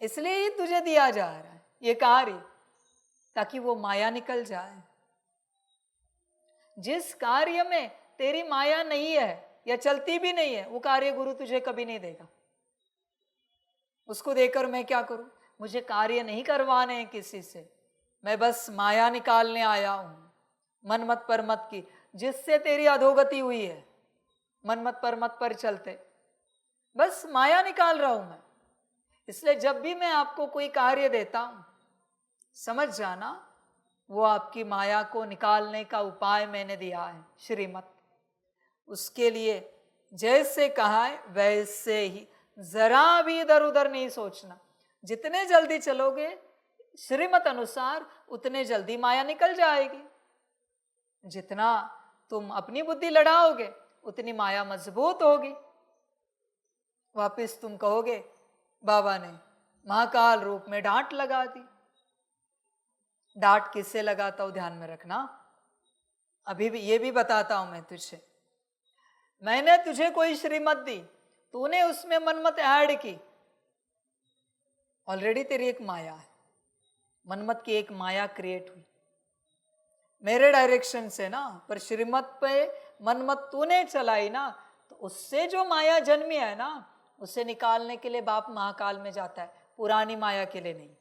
A: इसलिए ही तुझे दिया जा रहा है ये कार्य, ताकि वो माया निकल जाए। जिस कार्य में तेरी माया नहीं है या चलती भी नहीं है, वो कार्य गुरु तुझे कभी नहीं देगा। उसको देकर मैं क्या करूं? मुझे कार्य नहीं करवाने हैं किसी से, मैं बस माया निकालने आया हूं, मनमत परमत की, जिससे तेरी अधोगति हुई है। मनमत परमत पर चलते बस माया निकाल रहा हूं मैं। इसलिए जब भी मैं आपको कोई कार्य देता हूं, समझ जाना वो आपकी माया को निकालने का उपाय मैंने दिया है, श्रीमत। उसके लिए जैसे कहा है वैसे ही, जरा भी इधर उधर नहीं सोचना। जितने जल्दी चलोगे श्रीमत अनुसार, उतने जल्दी माया निकल जाएगी। जितना तुम अपनी बुद्धि लड़ाओगे, उतनी माया मजबूत होगी। वापिस तुम कहोगे बाबा ने महाकाल रूप में डांट लगा दी। डांट किससे लगाता हूं ध्यान में रखना। अभी भी ये भी बताता हूं मैं तुझे। मैंने तुझे कोई श्रीमत दी, तूने उसमें मनमत ऐड की, ऑलरेडी तेरी एक माया है, मनमत की एक माया क्रिएट हुई मेरे डायरेक्शन से ना, पर श्रीमत पे मनमत तूने चलाई ना, तो उससे जो माया जन्मी है ना, उसे निकालने के लिए बाप महाकाल में जाता है, पुरानी माया के लिए नहीं।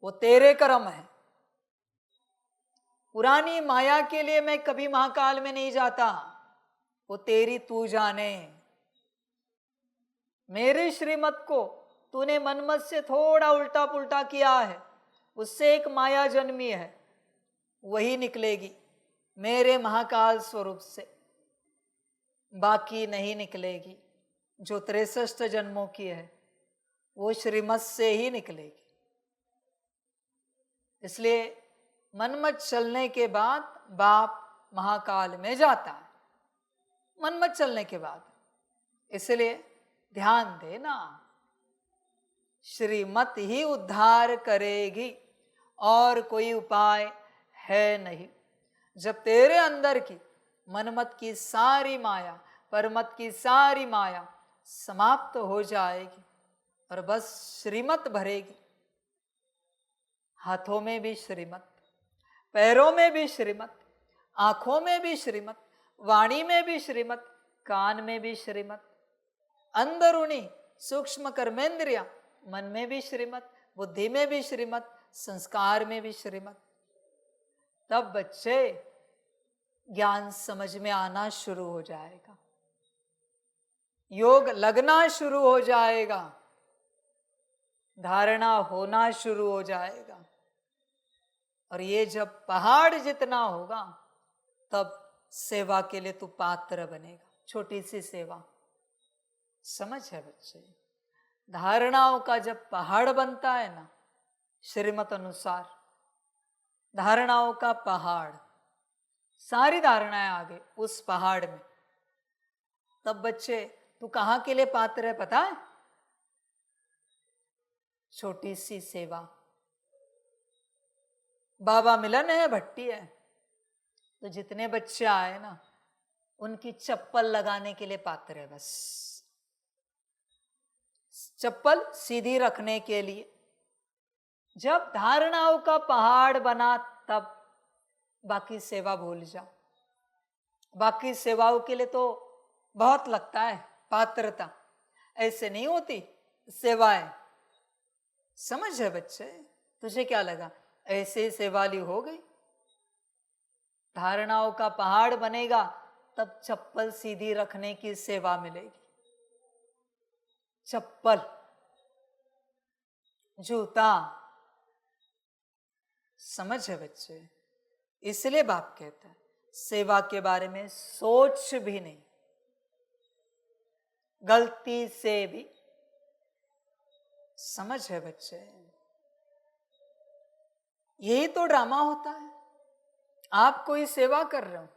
A: वो तेरे कर्म है। पुरानी माया के लिए मैं कभी महाकाल में नहीं जाता, वो तेरी तू जाने। मेरे श्रीमत को तूने मनमत से थोड़ा उल्टा पुल्टा किया है, उससे एक माया जन्मी है, वही निकलेगी मेरे महाकाल स्वरूप से, बाकी नहीं निकलेगी। जो 63 जन्मों की है वो श्रीमत से ही निकलेगी। इसलिए मनमत चलने के बाद बाप महाकाल में जाता है, मनमत चलने के बाद। इसलिए ध्यान देना, श्रीमत ही उद्धार करेगी और कोई उपाय है नहीं। जब तेरे अंदर की मनमत की सारी माया, परमत की सारी माया समाप्त हो जाएगी और बस श्रीमत भरेगी, हाथों में भी श्रीमत, पैरों में भी श्रीमत, आंखों में भी श्रीमत, वाणी में भी श्रीमत, कान में भी श्रीमत, अंदरूनी सूक्ष्म कर्मेंद्रिया, मन में भी श्रीमत, बुद्धि में भी श्रीमत, संस्कार में भी श्रीमत। तब बच्चे ज्ञान समझ में आना शुरू हो जाएगा, योग लगना शुरू हो जाएगा, धारणा होना शुरू हो जाएगा। और ये जब पहाड़ जितना होगा तब सेवा के लिए तू पात्र बनेगा। छोटी सी सेवा, समझ है बच्चे? धारणाओं का जब पहाड़ बनता है ना, श्रीमत अनुसार धारणाओं का पहाड़, सारी धारणाएं आ गई उस पहाड़ में, तब बच्चे तू कहां के लिए पात्र है पता है? छोटी सी सेवा। बाबा मिलन है, भट्टी है, तो जितने बच्चे आए ना उनकी चप्पल लगाने के लिए पात्र है, बस चप्पल सीधी रखने के लिए। जब धारणाओं का पहाड़ बना तब बाकी सेवा भूल जाओ। बाकी सेवाओं के लिए तो बहुत लगता है पात्रता, ऐसे नहीं होती सेवाएं। समझ है बच्चे? तुझे क्या लगा ऐसे ही सेवाली हो गई? धारणाओं का पहाड़ बनेगा तब चप्पल सीधी रखने की सेवा मिलेगी। चप्पल, जूता, समझ है बच्चे? इसलिए बाप कहता है सेवा के बारे में सोच भी नहीं, गलती से भी। समझ है बच्चे? यही तो ड्रामा होता है। आप कोई सेवा कर रहे हो,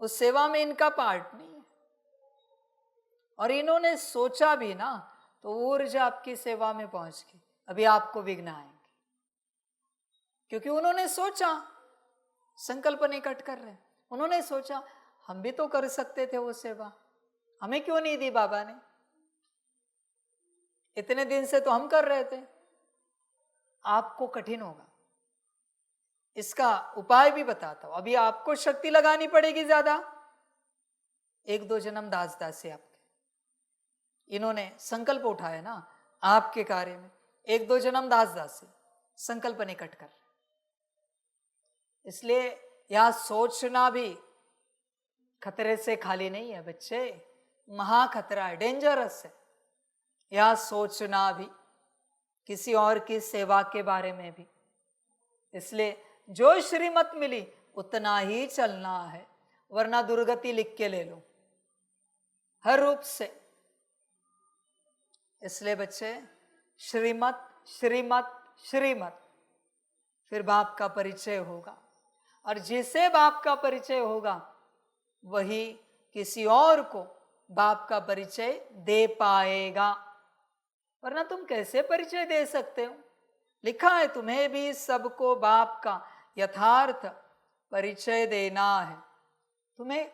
A: उस सेवा में इनका पार्ट नहीं है, और इन्होंने सोचा भी ना तो ऊर्जा आपकी सेवा में पहुंच गई, अभी आपको विघ्न आएंगे, क्योंकि उन्होंने सोचा। संकल्प नहीं कट कर रहे, उन्होंने सोचा हम भी तो कर सकते थे वो सेवा, हमें क्यों नहीं दी बाबा ने? इतने दिन से तो हम कर रहे थे। आपको कठिन होगा, इसका उपाय भी बताता हूं। अभी आपको शक्ति लगानी पड़ेगी ज्यादा। 1-2 जन्म दास दासी आपके, इन्होंने संकल्प उठाया ना आपके कार्य में, 1-2 जन्म दास दासी संकल्प नहीं कट कर। इसलिए यह सोचना भी खतरे से खाली नहीं है बच्चे, महा खतरा है, डेंजरस है। यह सोचना भी किसी और की सेवा के बारे में भी। इसलिए जो श्रीमत मिली उतना ही चलना है, वरना दुर्गति लिख के ले लो हर रूप से। इसलिए बच्चे श्रीमत श्रीमत श्रीमत, फिर बाप का परिचय होगा, और जिसे बाप का परिचय होगा वही किसी और को बाप का परिचय दे पाएगा, वरना तुम कैसे परिचय दे सकते हो? लिखा है तुम्हें भी सबको बाप का यथार्थ परिचय देना है। तुम्हें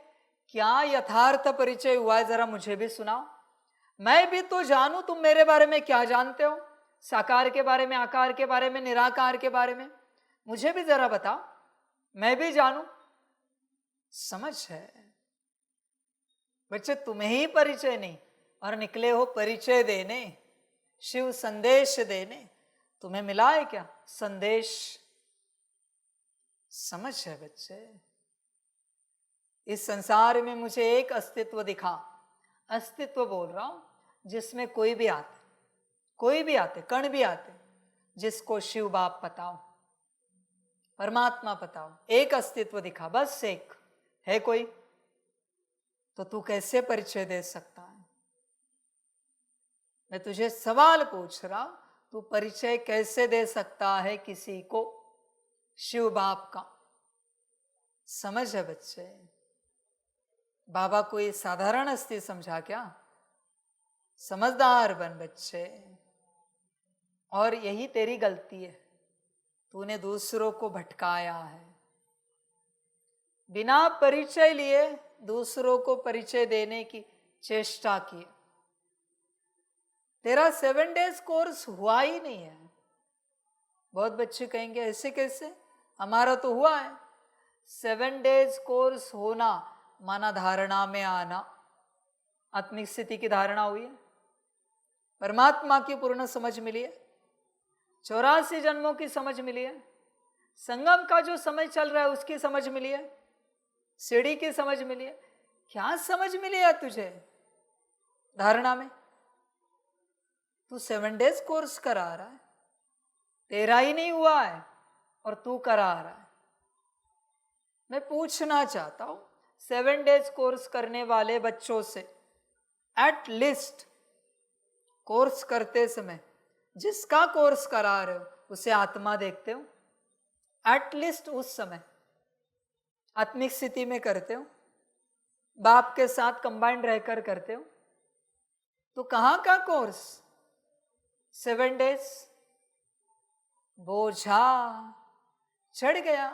A: क्या यथार्थ परिचय हुआ है, जरा मुझे भी सुनाओ, मैं भी तो जानूं तुम मेरे बारे में क्या जानते हो। साकार के बारे में, आकार के बारे में, निराकार के बारे में? मुझे भी जरा बताओ, मैं भी जानूं। समझ है बच्चे, तुम्हें ही परिचय नहीं और निकले हो परिचय देने, शिव संदेश देने। तुम्हें मिला है क्या संदेश? समझ है बच्चे, इस संसार में मुझे एक अस्तित्व दिखा, अस्तित्व बोल रहा हूं, जिसमें कोई भी आते, कण भी आते, जिसको शिव बाप बताओ, परमात्मा बताओ, एक अस्तित्व दिखा, बस एक है कोई, तो तू कैसे परिचय दे सकता है? मैं तुझे सवाल पूछ रहा हूं, तू परिचय कैसे दे सकता है किसी को शिव बाप का? समझ है बच्चे, बाबा कोई साधारण हस्ती समझा क्या? समझदार बन बच्चे। और यही तेरी गलती है, तूने दूसरों को भटकाया है, बिना परिचय लिए दूसरों को परिचय देने की चेष्टा की। तेरा 7 डेज कोर्स हुआ ही नहीं है। बहुत बच्चे कहेंगे ऐसे कैसे, हमारा तो हुआ है। 7 डेज कोर्स होना माना धारणा में आना, आत्मिक स्थिति की धारणा हुई है, परमात्मा की पूर्ण समझ मिली है, 84 जन्मों की समझ मिली है, संगम का जो समय चल रहा है उसकी समझ मिली है, सीढ़ी की समझ मिली है। क्या समझ मिली है तुझे धारणा में? तू 7 डेज कोर्स करा रहा है, तेरा ही नहीं हुआ है और तू करा रहा है। मैं पूछना चाहता हूं 7 डेज कोर्स करने वाले बच्चों से, एट लीस्ट कोर्स करते समय जिसका कोर्स करा रहे हो उसे आत्मा देखते हो? एट लीस्ट उस समय आत्मिक स्थिति में करते हो, बाप के साथ कंबाइंड रहकर करते हो? तो कहां का कोर्स 7 डेज? बोझा चढ़ गया।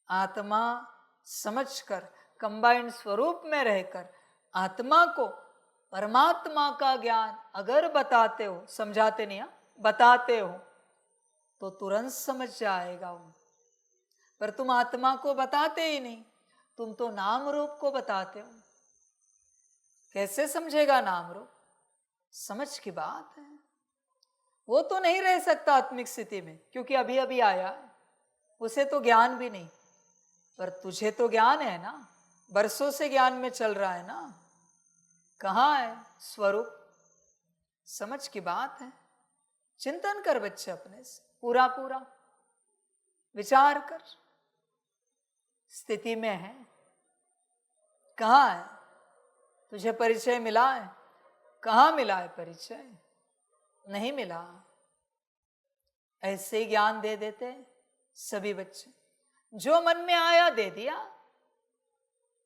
A: आत्मा समझकर, कंबाइंड स्वरूप में रहकर आत्मा को परमात्मा का ज्ञान अगर बताते हो, समझाते नहीं, बताते हो, तो तुरंत समझ जाएगा वो। पर तुम आत्मा को बताते ही नहीं, तुम तो नाम रूप को बताते हो। कैसे समझेगा नाम रूप? समझ की बात है। वो तो नहीं रह सकता आत्मिक स्थिति में, क्योंकि अभी अभी आया है, उसे तो ज्ञान भी नहीं। पर तुझे तो ज्ञान है ना, बरसों से ज्ञान में चल रहा है ना। कहाँ है स्वरूप? समझ की बात है। चिंतन कर बच्चे, अपने से पूरा पूरा विचार कर। स्थिति में है, कहाँ है? तुझे परिचय मिला है? कहाँ मिला है परिचय? नहीं मिला। ऐसे ही ज्ञान दे देते सभी बच्चे, जो मन में आया दे दिया,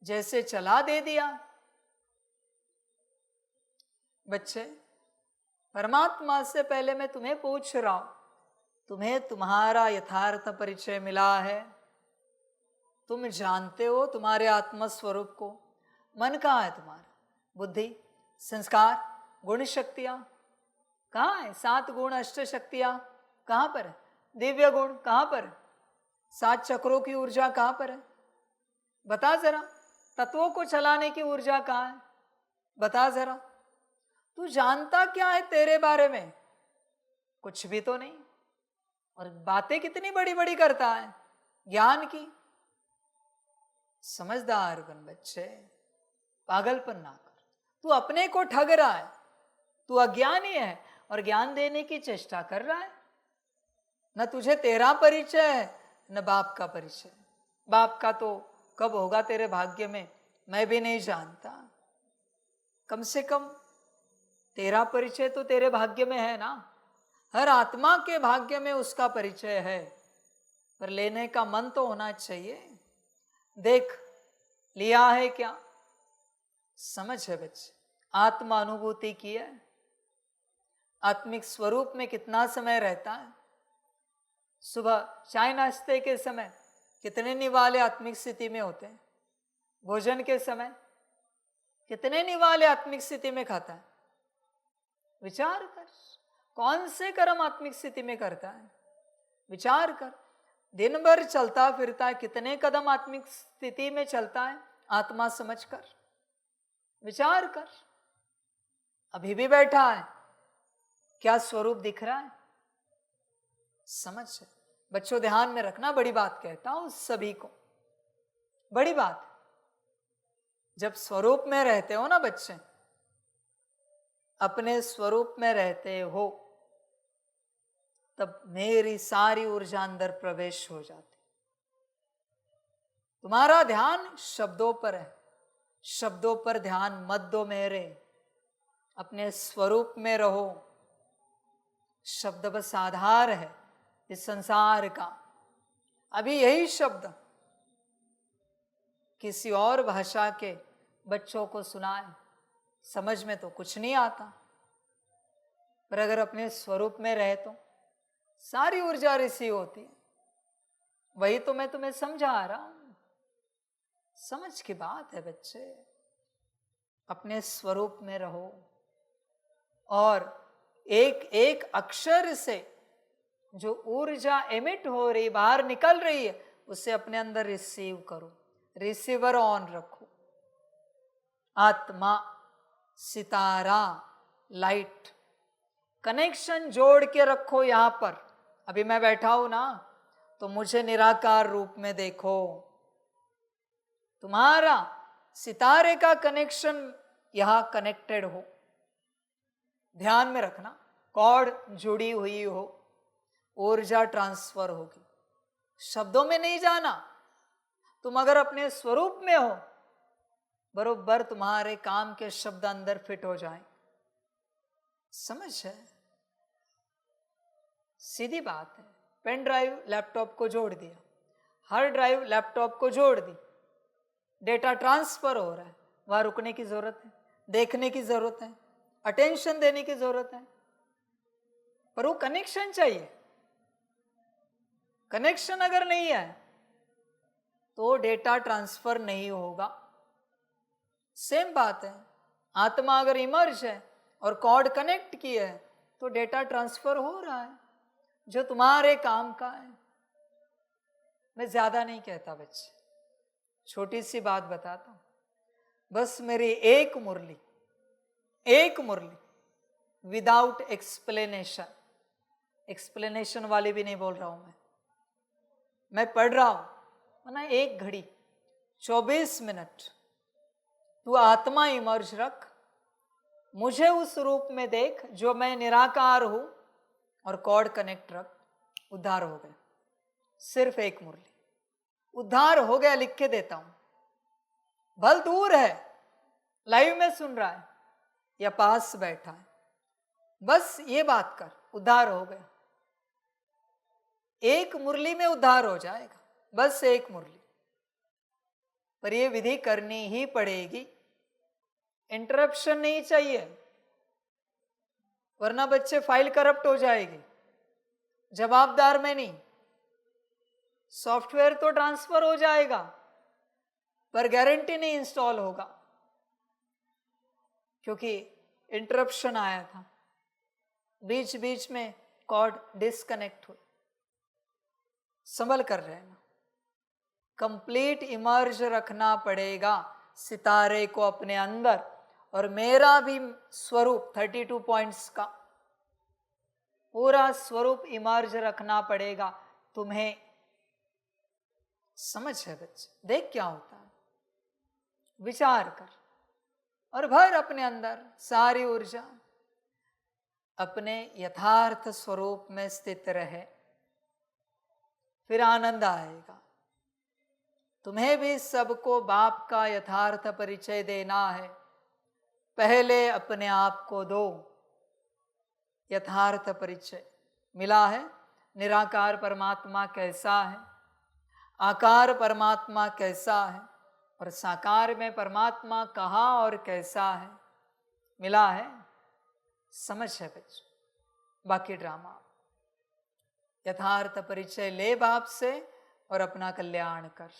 A: जैसे चला दे दिया। बच्चे, परमात्मा से पहले मैं तुम्हें पूछ रहा हूं, तुम्हें तुम्हारा यथार्थ परिचय मिला है? तुम जानते हो तुम्हारे आत्म स्वरूप को? मन कहाँ है तुम्हारा? बुद्धि, संस्कार, गुण शक्तियां कहाँ है? 7 गुण, 8 शक्तियां कहाँ पर है? दिव्य गुण कहाँ पर है? 7 चक्रों की ऊर्जा कहाँ पर है? बता जरा। तत्वों को चलाने की ऊर्जा कहाँ है? बता जरा। तू जानता क्या है तेरे बारे में? कुछ भी तो नहीं। और बातें कितनी बड़ी बड़ी करता है ज्ञान की। समझदार बन बच्चे, पागलपन ना कर। तू अपने को ठग रहा है, तू अज्ञानी है और ज्ञान देने की चेष्टा कर रहा है। न तुझे तेरा परिचय है, न बाप का परिचय। बाप का तो कब होगा तेरे भाग्य में, मैं भी नहीं जानता। कम से कम तेरा परिचय तो तेरे भाग्य में है ना। हर आत्मा के भाग्य में उसका परिचय है, पर लेने का मन तो होना चाहिए। देख लिया है क्या? समझ है बच्चे, आत्मा अनुभूति की है। आत्मिक स्वरूप में कितना समय रहता है? सुबह चाय नाश्ते के समय कितने निवाले आत्मिक स्थिति में होते हैं? भोजन के समय कितने निवाले आत्मिक स्थिति में खाता है? विचार कर। कौन से कर्म आत्मिक स्थिति में करता है? विचार कर। दिन भर चलता फिरता है, कितने कदम आत्मिक स्थिति में चलता है आत्मा समझकर? विचार कर। अभी भी बैठा है, क्या स्वरूप दिख रहा है? समझ। बच्चों ध्यान में रखना, बड़ी बात कहता हूं सभी को, बड़ी बात। जब स्वरूप में रहते हो ना बच्चे, अपने स्वरूप में रहते हो, तब मेरी सारी ऊर्जा अंदर प्रवेश हो जाती। तुम्हारा ध्यान शब्दों पर है, शब्दों पर ध्यान मत दो मेरे, अपने स्वरूप में रहो। शब्द बस आधार है इस संसार का। अभी यही शब्द किसी और भाषा के बच्चों को सुनाए, समझ में तो कुछ नहीं आता, पर अगर अपने स्वरूप में रहे तो सारी ऊर्जा रिसीव होती है। वही तो मैं तुम्हें समझा रहा हूं। समझ की बात है बच्चे, अपने स्वरूप में रहो और एक एक अक्षर से जो ऊर्जा एमिट हो रही, बाहर निकल रही है, उसे अपने अंदर रिसीव करो। रिसीवर ऑन रखो। आत्मा, सितारा, लाइट, कनेक्शन जोड़ के रखो यहां पर। अभी मैं बैठा हूं ना, तो मुझे निराकार रूप में देखो। तुम्हारा सितारे का कनेक्शन यहां कनेक्टेड हो, ध्यान में रखना। कॉर्ड जुड़ी हुई हो, ऊर्जा ट्रांसफर होगी, शब्दों में नहीं जाना। तुम अगर अपने स्वरूप में हो, बरोबर तुम्हारे काम के शब्द अंदर फिट हो जाए। समझ है? सीधी बात है। पेन ड्राइव लैपटॉप को जोड़ दिया, हार्ड ड्राइव लैपटॉप को जोड़ दी, डेटा ट्रांसफर हो रहा है। वहां रुकने की जरूरत है, देखने की जरूरत है, अटेंशन देने की जरूरत है, पर वो कनेक्शन चाहिए। कनेक्शन अगर नहीं है तो डेटा ट्रांसफर नहीं होगा। सेम बात है, आत्मा अगर इमर्ज है और कॉर्ड कनेक्ट की है तो डेटा ट्रांसफर हो रहा है जो तुम्हारे काम का है। मैं ज्यादा नहीं कहता बच्चे, छोटी सी बात बताता हूं। बस मेरी एक मुरली विदाउट एक्सप्लेनेशन, एक्सप्लेनेशन वाली भी नहीं बोल रहा हूं मैं पढ़ रहा हूं ना, 1 घड़ी 24 मिनट तू आत्मा इमर्ज रख, मुझे उस रूप में देख जो मैं निराकार हूं, और कॉर्ड कनेक्ट रख, उद्धार हो गया। सिर्फ 1 मुरली, उद्धार हो गया। लिख के देता हूं। भल दूर है, लाइव में सुन रहा है या पास बैठा है, बस ये बात कर, उद्धार हो गया। 1 मुरली में उद्धार हो जाएगा, बस 1 मुरली। पर ये विधि करनी ही पड़ेगी, इंटरप्शन नहीं चाहिए, वरना बच्चे फाइल करप्ट हो जाएगी। जवाबदार में नहीं, सॉफ्टवेयर तो ट्रांसफर हो जाएगा पर गारंटी नहीं इंस्टॉल होगा, क्योंकि इंटरप्शन आया था, बीच बीच में कॉर्ड डिस्कनेक्ट हुई। संभल कर रहना, कंप्लीट इमर्ज रखना पड़ेगा सितारे को अपने अंदर। और मेरा भी स्वरूप 32 पॉइंट्स का पूरा स्वरूप इमर्ज रखना पड़ेगा तुम्हें। समझ है बच्चे? देख क्या होता है, विचार कर और भर अपने अंदर सारी ऊर्जा, अपने यथार्थ स्वरूप में स्थित रहे, फिर आनंद आएगा। तुम्हें भी सबको बाप का यथार्थ परिचय देना है, पहले अपने आप को दो यथार्थ परिचय। मिला है निराकार परमात्मा कैसा है, आकार परमात्मा कैसा है, और साकार में परमात्मा कहाँ और कैसा है, मिला है। समझ है बच्चों? बाकी ड्रामा, यथार्थ परिचय ले बाप से और अपना कल्याण कर।